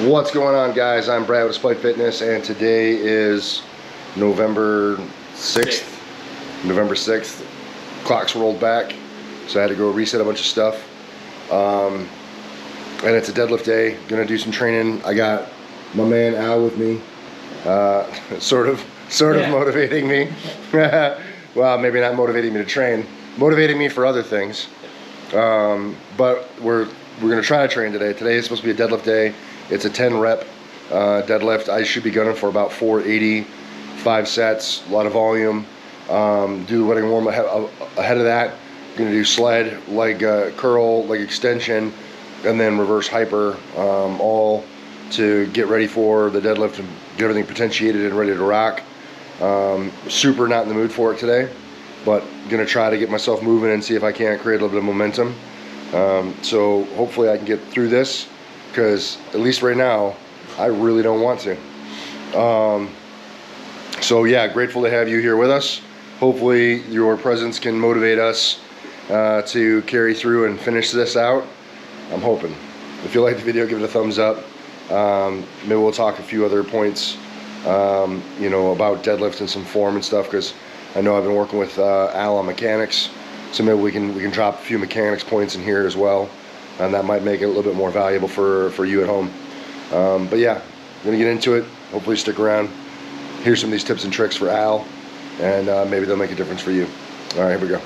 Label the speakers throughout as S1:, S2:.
S1: What's going on, guys? I'm Brad with Despite Fitness, and today is November 6th. November 6th. Clocks rolled back, so I had to go reset a bunch of stuff. And it's a deadlift day. Gonna do some training. I got my man Al with me, sort of motivating me. Well, maybe not motivating me to train, motivating me for other things. But we're gonna try to train today. Today is supposed to be a deadlift day. It's a 10 rep deadlift. I should be gunning for about 480, 5 sets, a lot of volume. Do running warm ahead of that. Gonna do sled, leg curl, leg extension, and then reverse hyper, all to get ready for the deadlift and get everything potentiated and ready to rock. Super not in the mood for it today, but gonna try to get myself moving and see if I can't create a little bit of momentum. So hopefully I can get through this, because at least right now I really don't want to. So yeah, grateful to have you here with us. Hopefully your presence can motivate us to carry through and finish this out. I'm hoping. If you like the video, give it a thumbs up. Maybe we'll talk a few other points, about deadlift and some form and stuff, because I know I've been working with Al on mechanics, so maybe we can drop a few mechanics points in here as well, and that might make it a little bit more valuable for you at home. But yeah, I'm gonna get into it. Hopefully stick around. Here's some of these tips and tricks for Al, and maybe they'll make a difference for you. All right, here we go.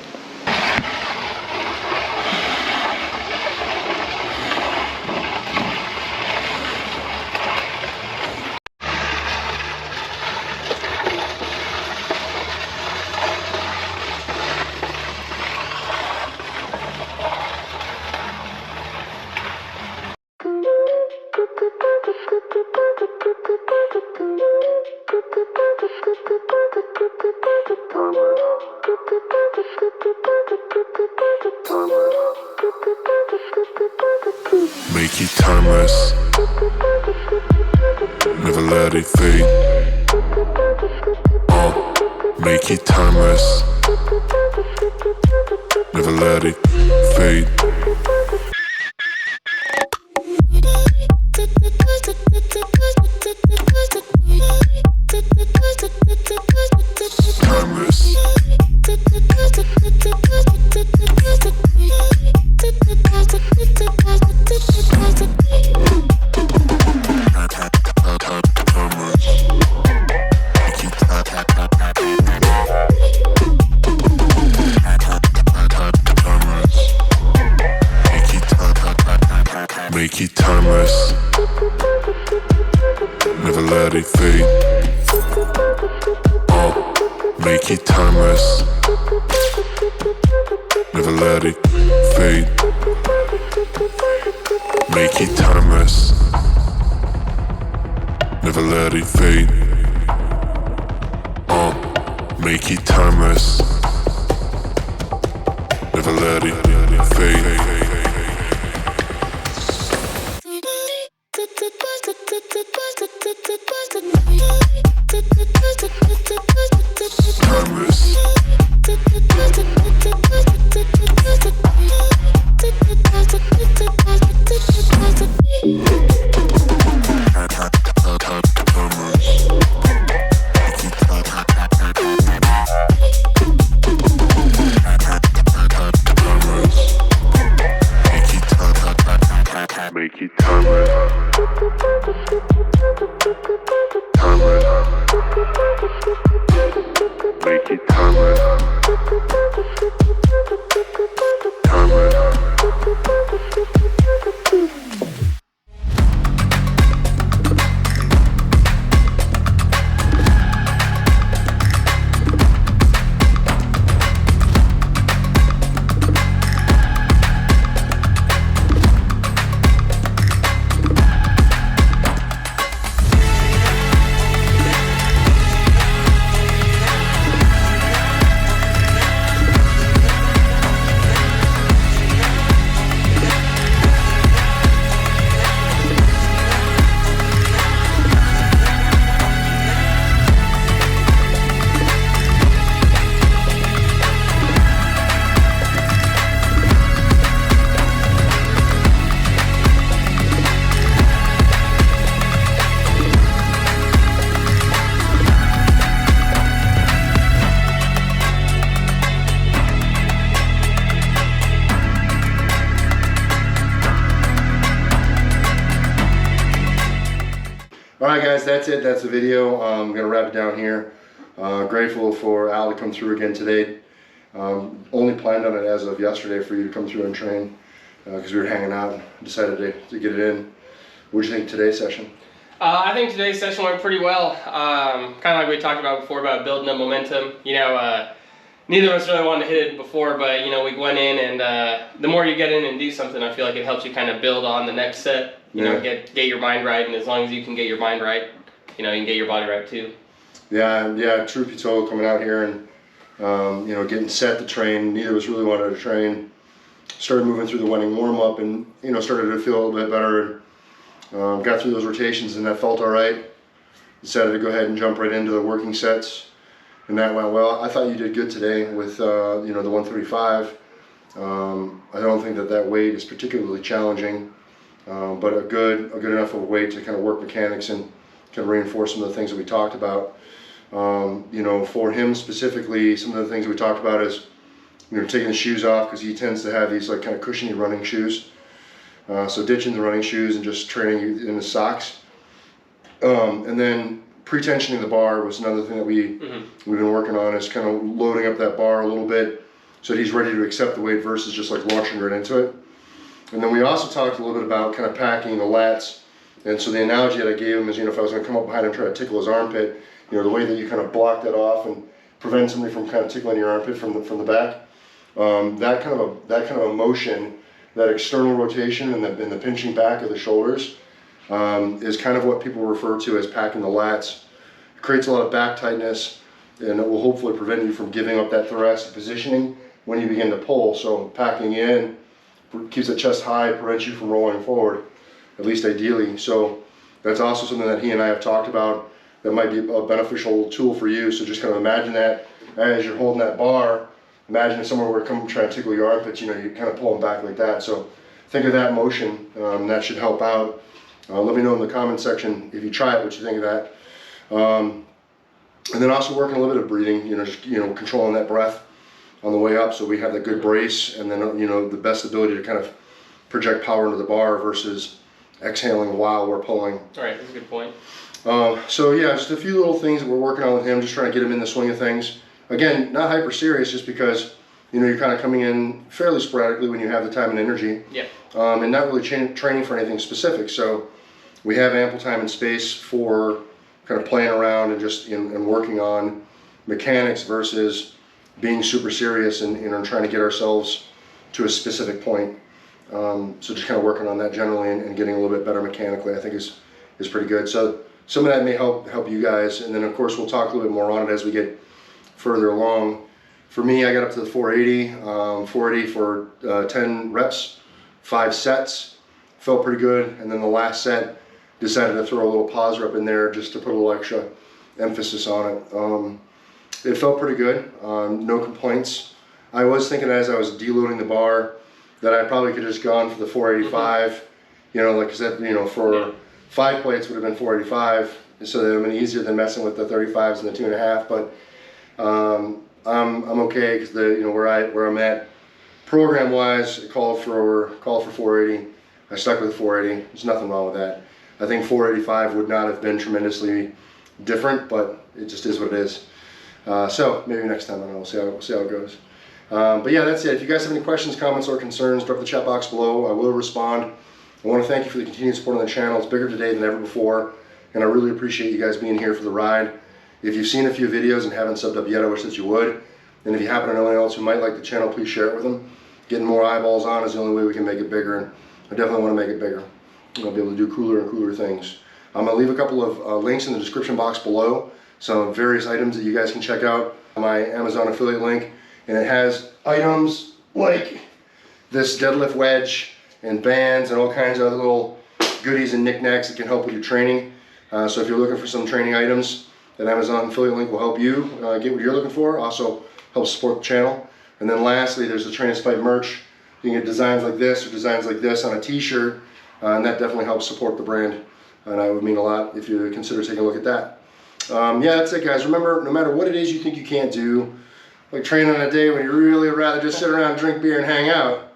S2: Make it timeless, never let it fade. Make it timeless, never let it fade. Timeless. Make it timeless, never let it fade. Make it timeless, never let it fade. Make it timeless, never let it fade. Make it timeless, never let it fade. Make it timeless, timeless. Make it timeless, timeless.
S1: All right, guys, that's it. That's the video. I'm going to wrap it down here. Grateful for Al to come through again today. Only planned on it as of yesterday for you to come through and train because we were hanging out and decided to get it in. What did you think of today's session?
S3: I think today's session went pretty well. Kind of like we talked about before about building up momentum. Neither of us really wanted to hit it before, but we went in, and the more you get in and do something, I feel like it helps you kind of build on the next set. Get your mind right, and as long as you can get your mind right, you can get your body right too.
S1: Yeah. Truth be told, coming out here and getting set to train, neither of us really wanted to train. Started moving through the wedding warm up, and started to feel a little bit better. Got through those rotations, and that felt all right. Decided to go ahead and jump right into the working sets, and that went well. I thought you did good today with the 135. I don't think that weight is particularly challenging, but a good enough of a weight to kind of work mechanics and kind of reinforce some of the things that we talked about. For him specifically, some of the things we talked about is taking the shoes off, because he tends to have these like kind of cushiony running shoes. So ditching the running shoes and just training in the socks. And then pre-tensioning the bar was another thing that we've been working on, is kind of loading up that bar a little bit so that he's ready to accept the weight versus just like launching right into it. And then we also talked a little bit about kind of packing the lats. And so the analogy that I gave him is, if I was going to come up behind him and try to tickle his armpit, the way that you kind of block that off and prevent somebody from kind of tickling your armpit from the back. That kind of a motion, that external rotation and the pinching back of the shoulders is kind of what people refer to as packing the lats. It creates a lot of back tightness, and it will hopefully prevent you from giving up that thoracic positioning when you begin to pull. So packing in keeps the chest high, prevents you from rolling forward, at least ideally. So that's also something that he and I have talked about that might be a beneficial tool for you. So just kind of imagine that as you're holding that bar. Imagine if someone were to come try to tickle your armpits, you kind of pull them back like that. So think of that motion. That should help out. Let me know in the comment section if you try it, what you think of that. And then also working a little bit of breathing, just controlling that breath on the way up, so we have that good brace, and then the best ability to kind of project power into the bar versus exhaling while we're pulling.
S3: All right, that's a good point.
S1: So yeah, just a few little things that we're working on with him, just trying to get him in the swing of things. Again, not hyper serious, just because you're kind of coming in fairly sporadically when you have the time and energy.
S3: Yeah.
S1: And not really training for anything specific. So we have ample time and space for kind of playing around and just and working on mechanics versus being super serious and trying to get ourselves to a specific point. So just kind of working on that generally and getting a little bit better mechanically, I think is pretty good. So some of that may help you guys, and then of course we'll talk a little bit more on it as we get further along. For me, I got up to the 480 for 10 reps, 5 sets. Felt pretty good, and then the last set decided to throw a little pause rep in there just to put a little extra emphasis on it. It felt pretty good, no complaints. I was thinking as I was deloading the bar that I probably could have just gone for the 485, cause that, for 5 plates would have been 485, so that would have been easier than messing with the 35s and the 2.5, but I'm okay, because where I'm at program wise, it called for 480. I stuck with 480. There's nothing wrong with that. I think 485 would not have been tremendously different, but it just is what it is. So maybe next time, I don't know, we'll see how it goes. But yeah, that's it. If you guys have any questions, comments, or concerns, drop the chat box below. I will respond. I want to thank you for the continued support on the channel. It's bigger today than ever before, and I really appreciate you guys being here for the ride. If you've seen a few videos and haven't subbed up yet, I wish that you would. And if you happen to know anyone else who might like the channel, please share it with them. Getting more eyeballs on is the only way we can make it bigger, and I definitely want to make it bigger. I'll be able to do cooler and cooler things. I'm going to leave a couple of links in the description box below, some various items that you guys can check out. My Amazon affiliate link, and it has items like this deadlift wedge and bands and all kinds of other little goodies and knickknacks that can help with your training. So if you're looking for some training items, that Amazon affiliate link will help you get what you're looking for. Also help support the channel. And then lastly, there's the TrainSpipe merch. You can get designs like this or designs like this on a t-shirt, and that definitely helps support the brand. And I would mean a lot if you consider taking a look at that. Yeah, that's it, guys. Remember, no matter what it is you think you can't do, like training on a day when you really would rather just sit around, drink beer, and hang out,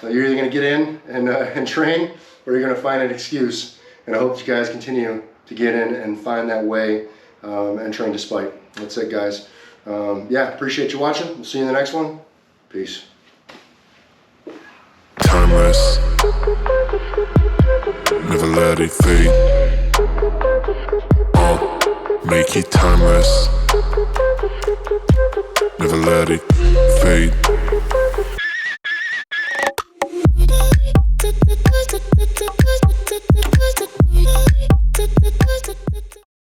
S1: you're either going to get in and train, or you're going to find an excuse. And I hope you guys continue to get in and find that way and train despite. That's it, guys. Yeah, appreciate you watching. We'll see you in the next one. Peace.
S2: Timeless. Never let it fade. Make it timeless. Never let it fade.